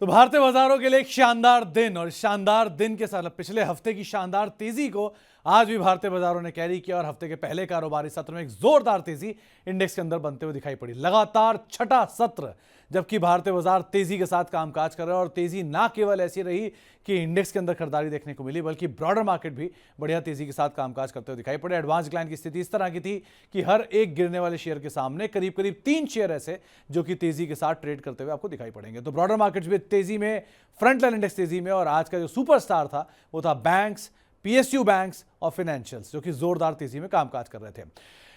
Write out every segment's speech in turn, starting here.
तो भारतीय बाजारों के लिए एक शानदार दिन और शानदार दिन के साथ पिछले हफ्ते की शानदार तेजी को आज भी भारतीय बाजारों ने कैरी किया और हफ्ते के पहले कारोबारी सत्र में एक जोरदार तेजी इंडेक्स के अंदर बनते हुए दिखाई पड़ी। लगातार छठा सत्र जबकि भारतीय बाजार तेजी के साथ कामकाज कर रहे हैं और तेजी ना केवल ऐसी रही कि इंडेक्स के अंदर खरीदारी देखने को मिली बल्कि ब्रॉडर मार्केट भी बढ़िया तेजी के साथ कामकाज करते हुए दिखाई पड़े। एडवांस डिक्लाइन की स्थिति इस तरह की थी कि हर एक गिरने वाले शेयर के सामने करीब करीब 3 शेयर ऐसे जो कि तेजी के साथ ट्रेड करते हुए आपको दिखाई पड़ेंगे। तो ब्रॉडर मार्केट्स भी तेजी में, फ्रंट लाइन इंडेक्स तेजी में और आज का जो सुपरस्टार था वो था बैंक्स, पीएसयू बैंक्स और फाइनेंशियल्स जो कि जोरदार तेजी में कामकाज कर रहे थे।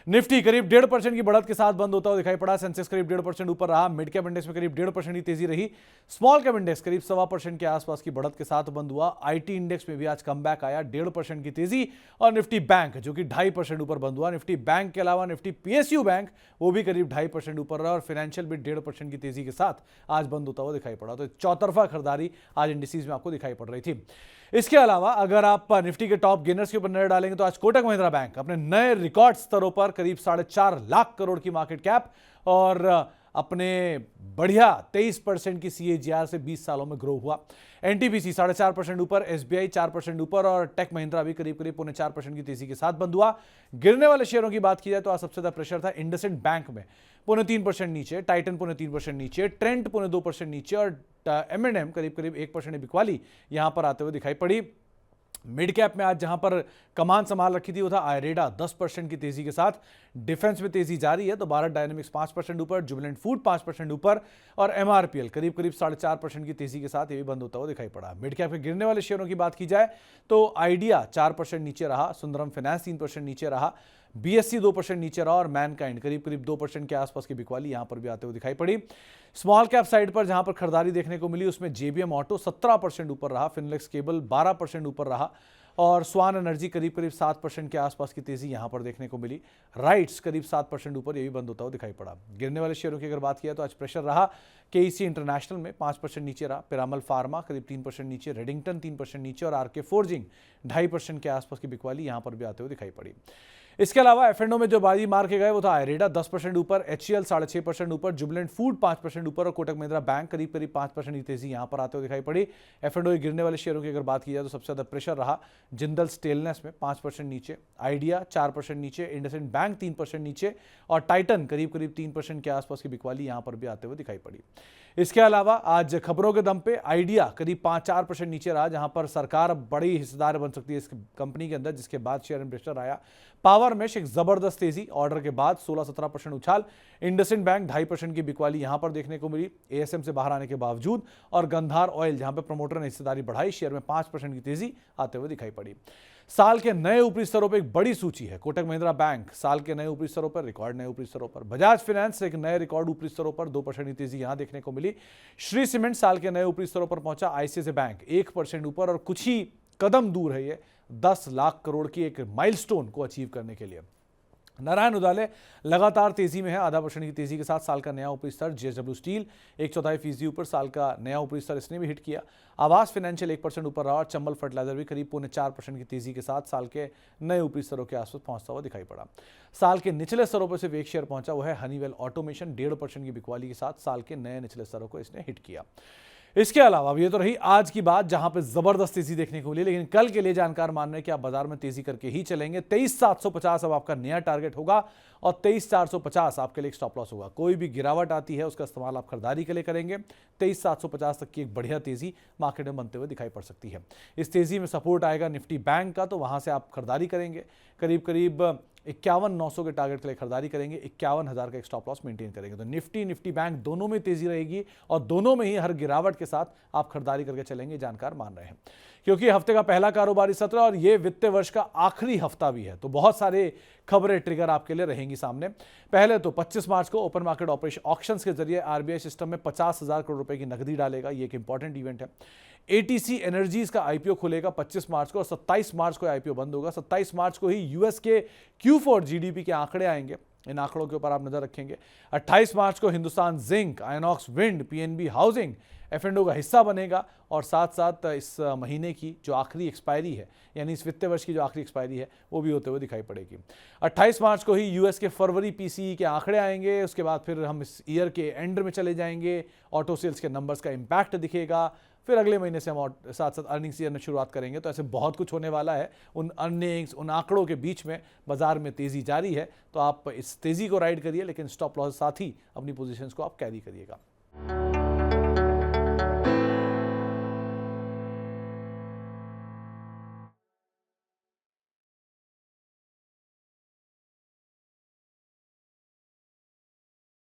निफ्टी करीब 1.5% की बढ़त के साथ बंद होता हुआ दिखाई पड़ा। सेंसेक्स करीब 1.5% ऊपर रहा। मिड कैप इंडेक्स में करीब 1.5% की तेजी रही। स्मॉल कैप इंडेक्स करीब 1.25% के आसपास की बढ़त के साथ बंद हुआ। आईटी इंडेक्स में भी आज कमबैक आया, 1.5% की तेजी। और निफ्टी बैंक जो कि 2.5% ऊपर बंद हुआ। निफ्टी बैंक के अलावा निफ्टी पीएसयू बैंक वो भी करीब 2.5% ऊपर रहा और फाइनेंशियल भी 1.5% की तेजी के साथ आज बंद होता हुआ दिखाई पड़ा। तो चौतरफा खरीदारी आज इंडिसेज में आपको दिखाई पड़ रही थी। इसके अलावा अगर आप निफ्टी के टॉप गेनर्स के ऊपर नजर डालेंगे तो आज कोटक महिंद्रा बैंक अपने नए रिकॉर्ड स्तरों पर करीब 4.5 लाख करोड़ की मार्केट कैप और अपने बढ़िया 23% की सीएजीआर से 20 सालों में ग्रो हुआ। एनटीपीसी 4.5% ऊपर, एसबीआई 4% ऊपर और टेक महिंद्रा भी करीब करीब 0.4% की तेजी के साथ बंद हुआ। गिरने वाले शेयरों की बात की जाए तो आज सबसे ज्यादा प्रेशर था इंडसइंड बैंक में 0.3% नीचे, टाइटन 0.3% नीचे, ट्रेंट 0.2% नीचे और एम&एम करीब करीब 1% बिकवाली यहां पर आते हुए दिखाई पड़ी। मिड कैप में आज जहां पर कमान संभाल रखी थी वो था आयरेडा 10% की तेजी के साथ। डिफेंस में तेजी जारी है तो भारत डायनेमिक्स 5% ऊपर, जुबिलेंट फूड 5% ऊपर और एमआरपीएल करीब करीब 4.5% की तेजी के साथ ये भी बंद होता हुआ दिखाई पड़ा। मिड कैप के गिरने वाले शेयरों की बात की जाए तो आइडिया 4% नीचे रहा, सुंदरम फाइनेंस 3% नीचे रहा, बीएससी 2% नीचे रहा और मैनकाइंड करीब करीब 2% के आसपास की बिकवाली यहां पर भी आते हुए दिखाई पड़ी। स्मॉल कैप साइड पर जहां पर खरीदारी देखने को मिली उसमें जेबीएम ऑटो 17% ऊपर रहा, फिनलेक्स केबल 12% ऊपर रहा और स्वान एनर्जी करीब करीब 7% के आसपास की तेजी यहां पर देखने को मिली। राइट्स करीब 7% ऊपर, ये भी बंद होता हुआ दिखाई पड़ा। गिरने वाले शेयरों की अगर बात किया तो आज प्रेशर रहा केईसी इंटरनेशनल में 5% नीचे रहा, पिरामल फार्मा करीब 3% नीचे, रेडिंगटन 3% नीचे और आरके फोर्जिंग 2.5% के आसपास की बिकवाली यहां पर भी आते हुए दिखाई पड़ी। इसके अलावा एफ&ओ में जो बाजी मार के गए वो था आयरेडा 10% ऊपर, एचसीएल 6.5% ऊपर, जुबिलेंट फूड 5% ऊपर और कोटक महिंद्रा बैंक करीब करीब 5% की तेजी यहां पर आते हुए दिखाई पड़ी। एफ&ओ गिरने वाले शेयरों की अगर बात की जाए तो सबसे ज्यादा प्रेशर रहा जिंदल स्टेनलेस में 5% नीचे, आइडिया 4% नीचे, इंडसइंड बैंक 3% नीचे और टाइटन करीब करीब 3% के आसपास की बिकवाली यहां पर भी आते हुए दिखाई पड़ी। इसके अलावा आज खबरों के दम पे आइडिया करीब 5-4% नीचे रहा जहां पर सरकार बड़ी हिस्सेदार बन सकती है इस कंपनी के अंदर, जिसके बाद शेयर में प्रेशर आया। पावर मेश एक जबरदस्त तेजी, ऑर्डर के बाद 16-17% उछाल। इंडसइंड बैंक 2.5% की बिकवाली यहां पर देखने को मिली एएसएम से बाहर आने के बावजूद और गंधार ऑयल जहां पर प्रमोटर ने हिस्सेदारी बढ़ाई, शेयर में 5% की तेजी आते हुए दिखाई पड़ी। साल के नए ऊपरी स्तरों पर एक बड़ी सूची है। कोटक महिंद्रा बैंक साल के नए ऊपरी स्तरों पर, रिकॉर्ड नए ऊपरी स्तरों पर। बजाज फाइनेंस एक नए रिकॉर्ड ऊपरी स्तरों पर 2% की तेजी यहां देखने को मिली। श्री सीमेंट साल के नए ऊपरी स्तरों पर पहुंचा। आईसीआईसीआई बैंक 1% ऊपर और कुछ ही कदम दूर है ये 10 लाख करोड़ की एक माइलस्टोन को अचीव करने के लिए। नारायण उदाले लगातार तेजी में है, 0.5% की तेजी के साथ साल का नया ऊपरी स्तर। जेएसडब्ल्यू स्टील 1/4% ऊपर, साल का नया ऊपरी स्तर इसने भी हिट किया। आवास फाइनेंशियल 1% ऊपर रहा और चंबल फर्टिलाइजर भी करीब 0.4% की तेजी के साथ साल के नए ऊपरी स्तरों के आसपास पहुंचता हुआ दिखाई पड़ा। साल के निचले स्तरों पर सिर्फ एक शेयर पहुंचा, वो है हनीवेल ऑटोमेशन, 1.5% की बिकवाली के साथ साल के नए निचले स्तरों को इसने हिट किया। इसके अलावा ये तो रही आज की बात जहां पे जबरदस्त तेजी देखने को मिली, लेकिन कल के लिए जानकार मान रहे हैं कि आप बाजार में तेजी करके ही चलेंगे। 23,750 अब आपका नया टारगेट होगा और 23,450 आपके लिए एक स्टॉप लॉस होगा। कोई भी गिरावट आती है उसका इस्तेमाल आप खरीदारी के लिए करेंगे। 23,750 तक की एक बढ़िया तेजी मार्केट में बनते हुए दिखाई पड़ सकती है। इस तेजी में सपोर्ट आएगा निफ्टी बैंक का, तो वहां से आप खरीदारी करेंगे। करीब करीब 51,900 के टारगेट के लिए खरीदारी करेंगे, 51,000 का एक स्टॉप लॉस मेंटेन करेंगे। तो निफ्टी बैंक दोनों में तेजी रहेगी और दोनों में ही हर गिरावट के साथ आप खरीदारी करके चलेंगे, जानकार मान रहे हैं। क्योंकि हफ्ते का पहला कारोबारी सत्र और ये वित्तीय वर्ष का आखिरी हफ्ता भी है, तो बहुत सारे खबरें ट्रिगर आपके लिए रहेंगी सामने। पहले तो 25 मार्च को ओपन मार्केट ऑपरेशन ऑक्शंस के जरिए आरबीआई सिस्टम में 50,000 करोड़ रुपए की नकदी डालेगा, ये एक इंपॉर्टेंट इवेंट है। एटीसी एनर्जीज का आईपीओ खुलेगा 25 मार्च को और 27 मार्च को आईपीओ बंद होगा। 27 मार्च को ही यूएस के Q4 जीडीपी के आंकड़े आएंगे इन आंकड़ों के ऊपर आप नजर रखेंगे। 28 मार्च को Hindustan zinc, Inox wind, PNB housing F&O का हिस्सा बनेगा और साथ साथ इस महीने की जो आखिरी एक्सपायरी है, यानी इस वित्तीय वर्ष की जो आखिरी एक्सपायरी है, वो भी होते हुए दिखाई पड़ेगी। 28 मार्च को ही यूएस के फरवरी पीसीई के आंकड़े आएंगे। उसके बाद फिर हम इस ईयर के एंड में चले जाएंगे, ऑटो सेल्स के नंबर्स का इम्पैक्ट दिखेगा। फिर अगले महीने से हम साथ साथ अर्निंग्स ईयर में शुरुआत करेंगे। तो ऐसे बहुत कुछ होने वाला है। उन अर्निंग्स, उन आंकड़ों के बीच में बाजार में तेज़ी जारी है, तो आप इस तेज़ी को राइड करिए, लेकिन स्टॉप लॉस साथ ही अपनी पोजीशंस को आप कैरी करिएगा।